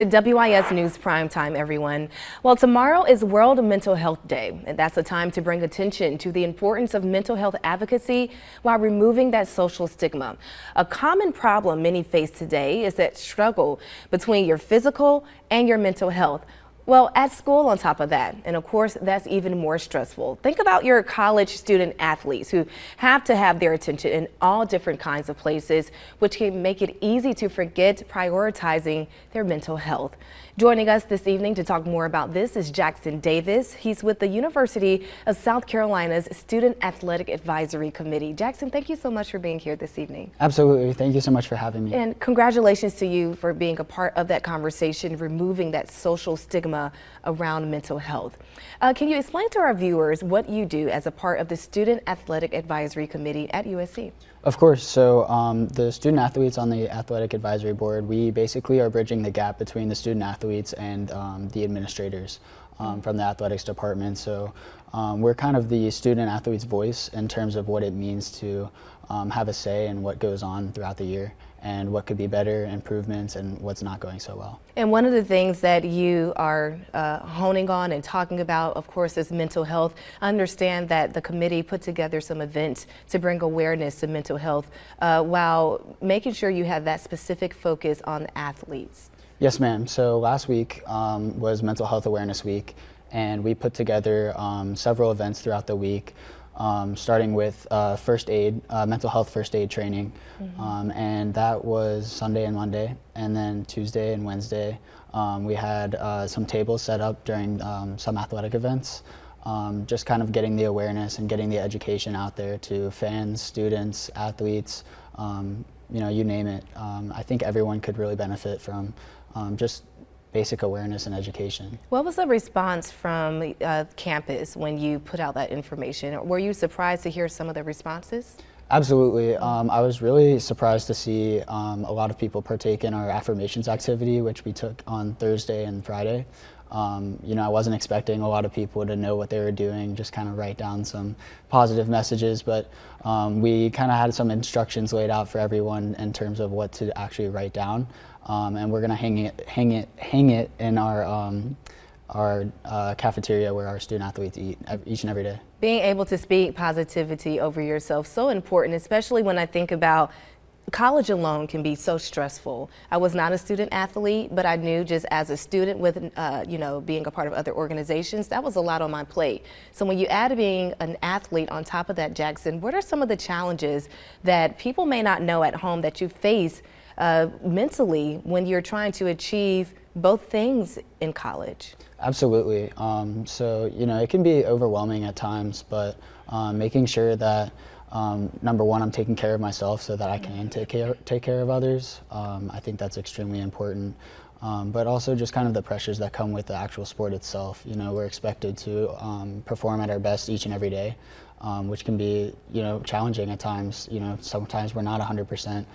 WIS News Primetime, everyone. Well, tomorrow is World Mental Health Day, and that's a time to bring attention to the importance of mental health advocacy while removing that social stigma. A common problem many face today is that struggle between your physical and your mental health. Well, at school on top of that, and of course, that's even more stressful. Think about your college student athletes who have to have their attention in all different kinds of places, which can make it easy to forget prioritizing their mental health. Joining us this evening to talk more about this is Jackson Davis. He's with the University of South Carolina's Student Athletic Advisory Committee. Jackson, thank you so much for being here this evening. Absolutely. Thank you so much for having me. And congratulations to you for being a part of that conversation, removing that social stigma around mental health. Can you explain to our viewers what you do as a part of the Student Athletic Advisory Committee at USC? Of course. So the student athletes on the Athletic Advisory Board, we basically are bridging the gap between the student athletes and the administrators from the athletics department. So we're kind of the student athlete's voice in terms of what it means to have a say in what goes on throughout the year and what could be better, improvements, and what's not going so well. And one of the things that you are honing on and talking about, of course, is mental health. I understand that the committee put together some events to bring awareness to mental health while making sure you have that specific focus on athletes. Yes, ma'am. So last week was Mental Health Awareness Week, and we put together several events throughout the week. Starting with first aid, mental health first aid training, and that was Sunday and Monday, and then Tuesday and Wednesday we had some tables set up during some athletic events, just kind of getting the awareness and getting the education out there to fans, students, athletes, you know, you name it. I think everyone could really benefit from just basic awareness and education. What was the response from campus when you put out that information? Were you surprised to hear some of the responses? Absolutely. I was really surprised to see a lot of people partake in our affirmations activity, which we took on Thursday and Friday. You know, I wasn't expecting a lot of people to know what they were doing, just kind of write down some positive messages, but we kind of had some instructions laid out for everyone in terms of what to actually write down. And we're gonna hang it in our cafeteria where our student athletes eat each and every day. Being able to speak positivity over yourself, so important, especially when I think about college alone can be so stressful. I was not a student athlete, but I knew just as a student with, you know, being a part of other organizations, that was a lot on my plate. So when you add being an athlete on top of that, Jackson, what are some of the challenges that people may not know at home that you face mentally when you're trying to achieve both things in college? Absolutely. So, you know, it can be overwhelming at times, but making sure that number one, I'm taking care of myself so that I can take care of others. I think that's extremely important. But also just kind of the pressures that come with the actual sport itself. You know, we're expected to perform at our best each and every day, which can be, you know, challenging at times. You know, sometimes we're not 100%.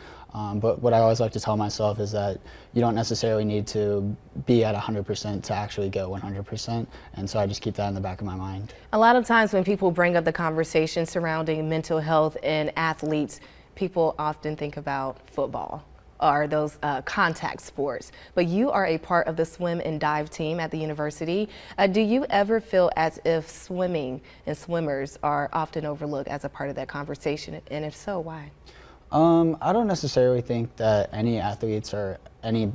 But what I always like to tell myself is that you don't necessarily need to be at 100% to actually go 100%. And so I just keep that in the back of my mind. A lot of times when people bring up the conversation surrounding mental health and athletes, people often think about football or those contact sports. But you are a part of the swim and dive team at the university. Do you ever feel as if swimming and swimmers are often overlooked as a part of that conversation? And if so, why? I don't necessarily think that any athletes or any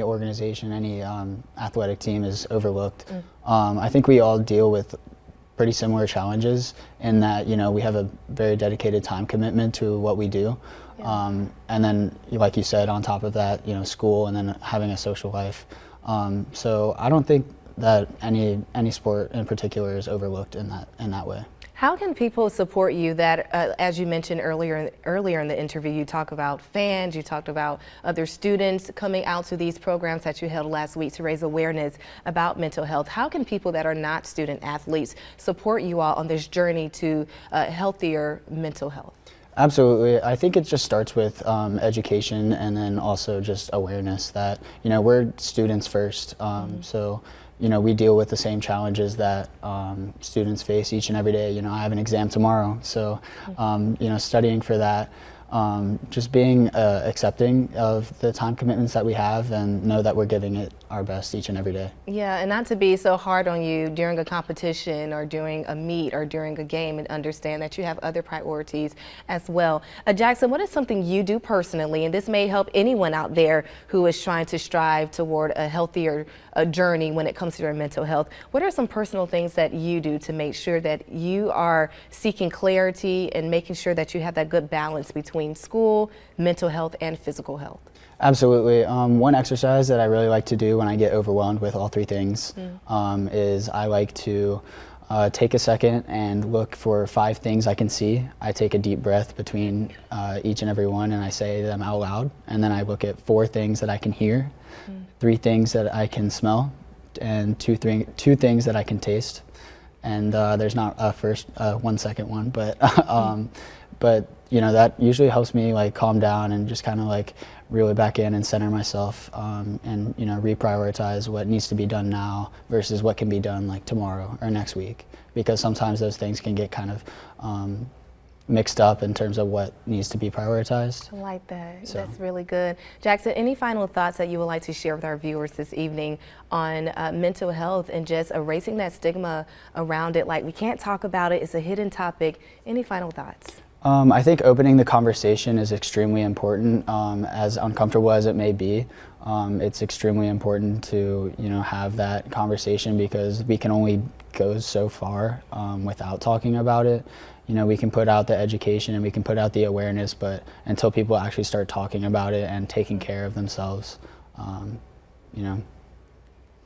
organization, any athletic team is overlooked. I think we all deal with pretty similar challenges in that, you know, we have a very dedicated time commitment to what we do. Yeah. And then, like you said, on top of that, you know, school and then having a social life. So I don't think that any sport in particular is overlooked in that way. How can people support you that, as you mentioned earlier in the interview, you talk about fans, you talked about other students coming out to these programs that you held last week to raise awareness about mental health. How can people that are not student athletes support you all on this journey to healthier mental health? Absolutely. I think it just starts with education and then also just awareness that, you know, we're students first. So, you know, we deal with the same challenges that students face each and every day. You know, I have an exam tomorrow, so, you know, studying for that, just being accepting of the time commitments that we have and know that we're giving it our best each and every day. Yeah, and not to be so hard on you during a competition or during a meet or during a game, and understand that you have other priorities as well. Jackson, what is something you do personally, and this may help anyone out there who is trying to strive toward a healthier journey when it comes to their mental health? What are some personal things that you do to make sure that you are seeking clarity and making sure that you have that good balance between school, mental health, and physical health? Absolutely. One exercise that I really like to do when I get overwhelmed with all three things is I like to take a second and look for 5 things I can see. I take a deep breath between each and every one and I say them out loud. And then I look at 4 things that I can hear, 3 things that I can smell, and two things that I can taste. And there's not a first 1 second one, but but you know, that usually helps me like calm down and just kind of like reel it back in and center myself, and you know, reprioritize what needs to be done now versus what can be done like tomorrow or next week, because sometimes those things can get kind of mixed up in terms of what needs to be prioritized. I like that. So. That's really good. Jackson, any final thoughts that you would like to share with our viewers this evening on mental health and just erasing that stigma around it? Like, we can't talk about it, it's a hidden topic. Any final thoughts? I think opening the conversation is extremely important. As uncomfortable as it may be, it's extremely important to, you know, have that conversation, because we can only go so far without talking about it. You know, we can put out the education and we can put out the awareness, but until people actually start talking about it and taking care of themselves, you know,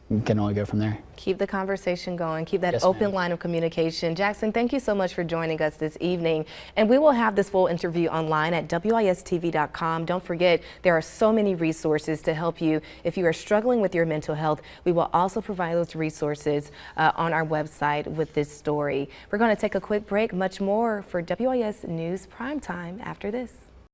we can only go from there. Keep the conversation going. Keep that Yes, open ma'am. line of communication. Jackson, thank you so much for joining us this evening. And we will have this full interview online at WISTV.com. Don't forget, there are so many resources to help you if you are struggling with your mental health. We will also provide those resources on our website with this story. We're going to take a quick break. Much more for WIS News Primetime after this.